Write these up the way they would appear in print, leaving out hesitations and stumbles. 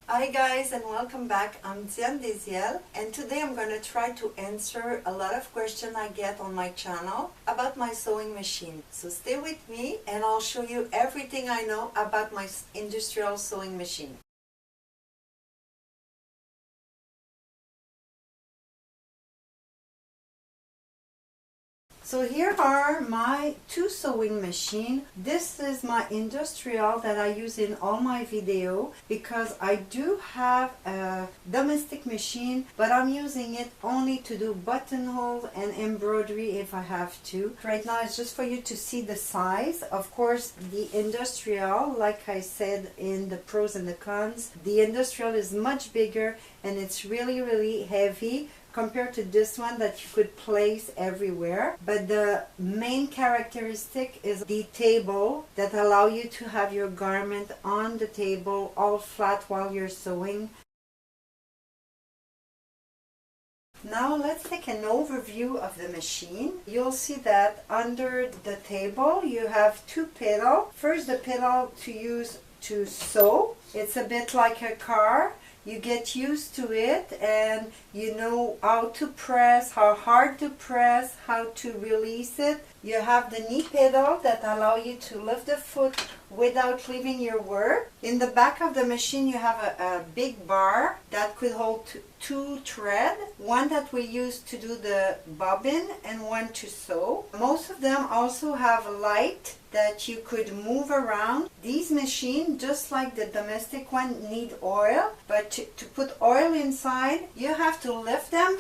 Hi guys, and welcome back. I'm Diane Deziel, and today I'm going to try to answer a lot of questions I get on my channel about my sewing machine. So stay with me and I'll show you everything I know about my industrial sewing machine. So here are my two sewing machines. This is my Industriel that I use in all my videos because I do have a domestic machine, but I'm using it only to do buttonhole and embroidery if I have to. Right now it's just for you to see the size. Of course, the Industriel, like I said in the pros and the cons, the Industriel is much bigger and it's really heavy compared to this one that you could place everywhere. But the main characteristic is the table that allow you to have your garment on the table all flat while you're sewing. Now let's take an overview of the machine. You'll see that under the table you have two pedals. First, the pedal to use to sew. It's a bit like a car. You get used to it and you know how to press, how hard to press, how to release it. You have the knee pedal that allow you to lift the foot without leaving your work. In the back of the machine you have a big bar that could hold two threads, one that we use to do the bobbin and one to sew. Most of them also have a light that you could move around. These machines, just like the domestic one, need oil, but to put oil inside you have to lift them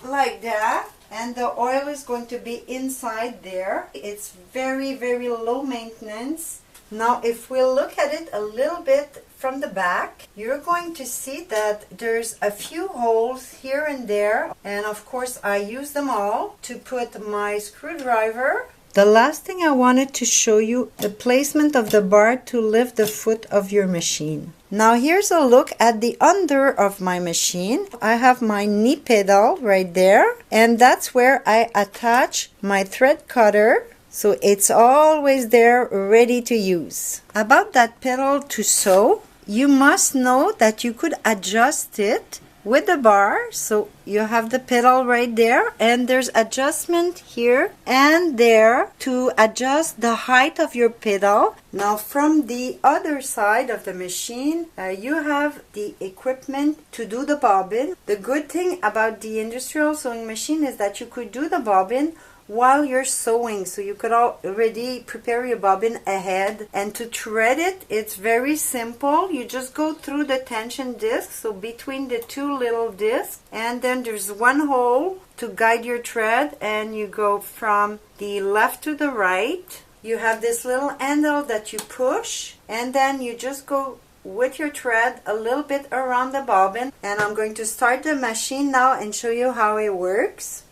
like that, and the oil is going to be inside there. It's very low maintenance. Now if we look at it a little bit from the back, you're going to see that there's a few holes here and there, and of course I use them all to put my screwdriver. The last thing I wanted to show you, the placement of the bar to lift the foot of your machine. Now here's a look at the under of my machine. I have my knee pedal right there, and that's where I attach my thread cutter. So it's always there ready to use. About that pedal to sew, you must know that you could adjust it with the bar. So you have the pedal right there, and there's adjustment here and there to adjust the height of your pedal. Now from the other side of the machine, you have the equipment to do the bobbin. The good thing about the industrial sewing machine is that you could do the bobbin while you're sewing, so you could already prepare your bobbin ahead. And to thread it, it's very simple. You just go through the tension disc, so between the two little discs, and then there's one hole to guide your thread, and you go from the left to the right. You have this little handle that you push, and then you just go with your thread a little bit around the bobbin. And I'm going to start the machine now and show you how it works.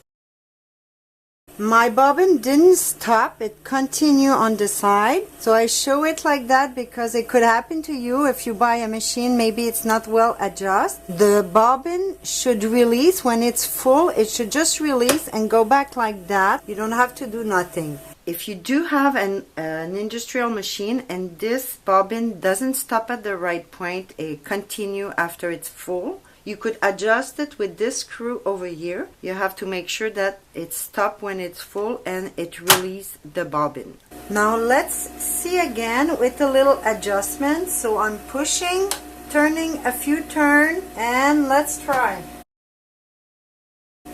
My bobbin didn't stop, it continued on the side. So I show it like that because it could happen to you if you buy a machine, maybe it's not well adjusted. The bobbin should release when it's full. It should just release and go back like that. You don't have to do nothing. If you do have an industrial machine and this bobbin doesn't stop at the right point, it continue after it's full, you could adjust it with this screw over here. You have to make sure that it stops when it's full and it releases the bobbin. Now let's see again with a little adjustment. So I'm pushing, turning a few turns, and let's try.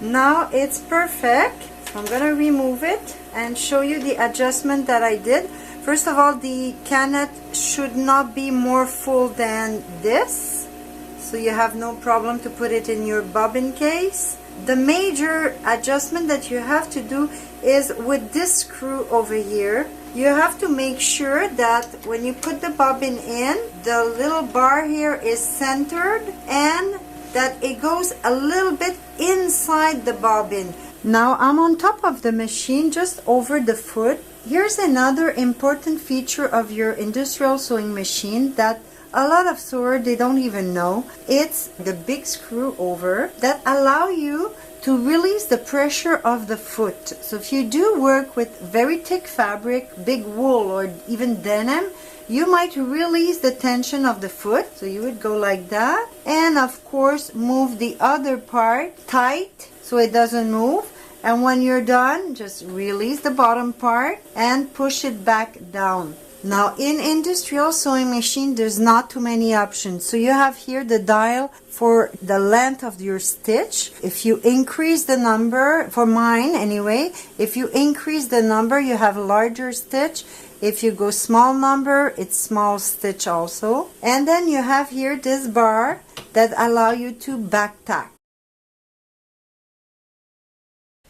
Now it's perfect. So I'm gonna remove it and show you the adjustment that I did. First of all, the canet should not be more full than this, so you have no problem to put it in your bobbin case. The major adjustment that you have to do is with this screw over here. You have to make sure that when you put the bobbin in, the little bar here is centered and that it goes a little bit inside the bobbin. Now I'm on top of the machine, just over the foot. Here's another important feature of your industrial sewing machine that a lot of sewers, they don't even know. It's the big screw over that allow you to release the pressure of the foot. So if you do work with very thick fabric, big wool, or even denim, you might release the tension of the foot. So you would go like that, and of course move the other part tight so it doesn't move. And when you're done, just release the bottom part and push it back down. Now in industrial sewing machine, there's not too many options. So you have here the dial for the length of your stitch. If you increase the number, for mine anyway, if you increase the number, you have a larger stitch. If you go small number, it's small stitch also. And then you have here this bar that allow you to back tack.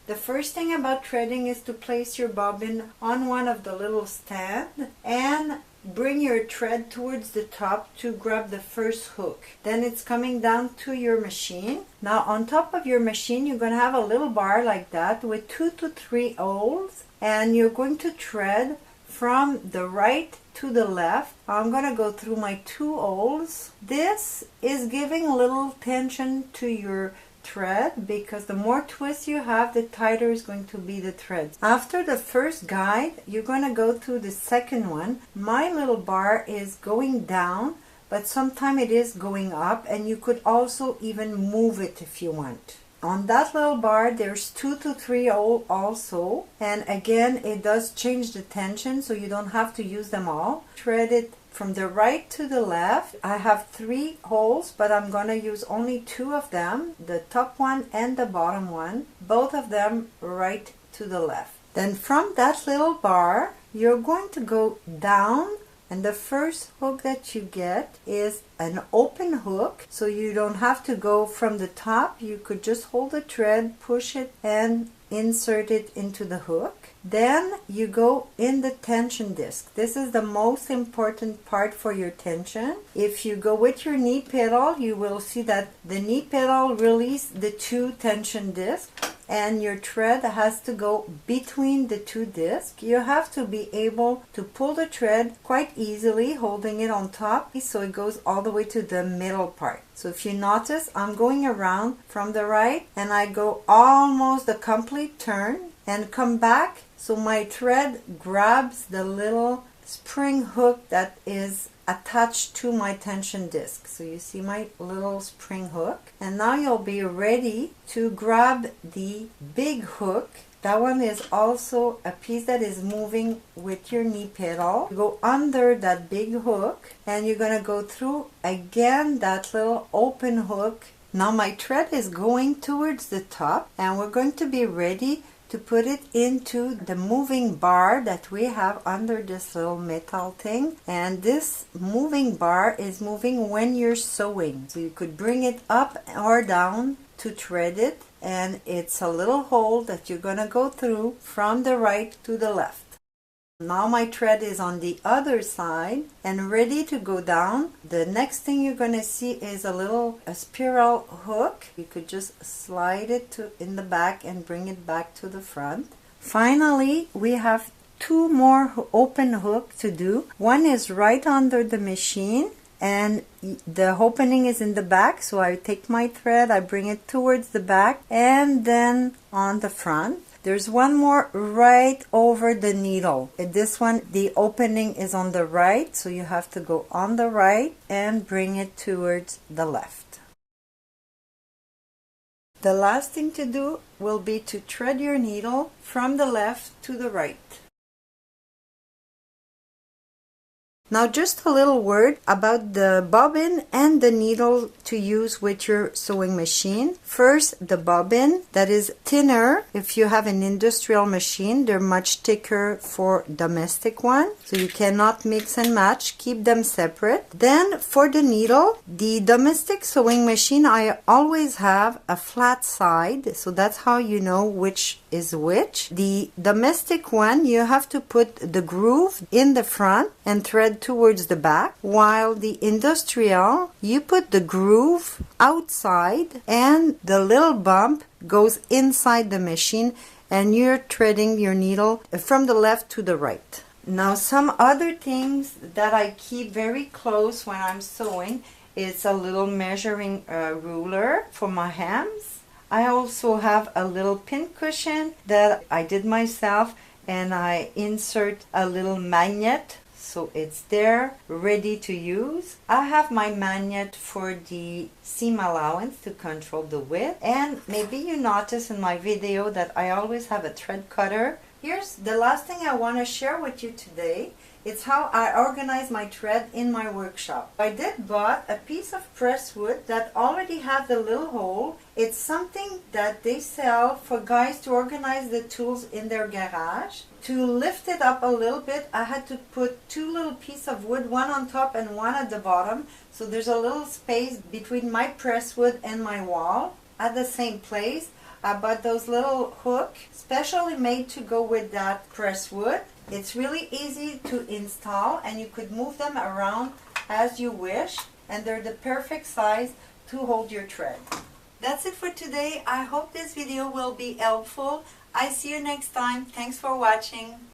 The first thing about threading is to place your bobbin on one of the little stands and bring your thread towards the top to grab the first hook. Then it's coming down to your machine. Now on top of your machine, you're going to have a little bar like that with 2 to 3 holes, and you're going to thread from the right to the left. I'm going to go through my 2 holes. This is giving a little tension to your thread, because the more twists you have, the tighter is going to be the thread. After the first guide, you're going to go to the second one. My little bar is going down, but sometimes it is going up, and you could also even move it if you want. On that little bar, there's 2 to 3 holes also, and again, it does change the tension, so you don't have to use them all. Thread it from the right to the left. I have 3 holes, but I'm going to use only 2 of them, the top one and the bottom one, both of them right to the left. Then from that little bar, you're going to go down, and the first hook that you get is an open hook, so you don't have to go from the top. You could just hold the thread, push it, and insert it into the hook. Then you go in the tension disc. This is the most important part for your tension. If you go with your knee pedal, you will see that the knee pedal releases the 2 tension discs, and your thread has to go between the 2 discs. You have to be able to pull the thread quite easily, holding it on top, so it goes all the way to the middle part. So if you notice, I'm going around from the right, and I go almost a complete turn and come back, so my thread grabs the little spring hook that is attached to my tension disc. So you see my little spring hook, and now you'll be ready to grab the big hook. That one is also a piece that is moving with your knee pedal. You go under that big hook, and you're going to go through again that little open hook. Now my thread is going towards the top, and we're going to be ready to put it into the moving bar that we have under this little metal thing. And this moving bar is moving when you're sewing, so you could bring it up or down to thread it, and it's a little hole that you're going to go through from the right to the left. Now my thread is on the other side and ready to go down. The next thing you're going to see is a spiral hook. You could just slide it in the back and bring it back to the front. Finally, we have 2 more open hooks to do. One is right under the machine, and the opening is in the back, so I take my thread, I bring it towards the back, and then on the front. There's one more right over the needle. This one, the opening is on the right, so you have to go on the right and bring it towards the left. The last thing to do will be to thread your needle from the left to the right. Now just a little word about the bobbin and the needle to use with your sewing machine. First, the bobbin, that is thinner. If you have an industrial machine, they're much thicker for domestic one, so you cannot mix and match, keep them separate. Then for the needle, the domestic sewing machine, I always have a flat side, so that's how you know which is which. The domestic one, you have to put the groove in the front and thread towards the back, while the industrial, you put the groove outside and the little bump goes inside the machine, and you're threading your needle from the left to the right. Now some other things that I keep very close when I'm sewing is a little measuring ruler for my hems. I also have a little pin cushion that I did myself, and I insert a little magnet so it's there ready to use. I have my magnet for the seam allowance to control the width, and maybe you notice in my video that I always have a thread cutter. Here's the last thing I want to share with you today. It's how I organize my thread in my workshop. I did bought a piece of pressed wood that already had the little hole. It's something that they sell for guys to organize the tools in their garage. To lift it up a little bit, I had to put two little pieces of wood, one on top and one at the bottom. So there's a little space between my pressed wood and my wall at the same place. I bought those little hooks, specially made to go with that pressed wood. It's really easy to install, and you could move them around as you wish, and they're the perfect size to hold your thread. That's it for today. I hope this video will be helpful. I see you next time. Thanks for watching.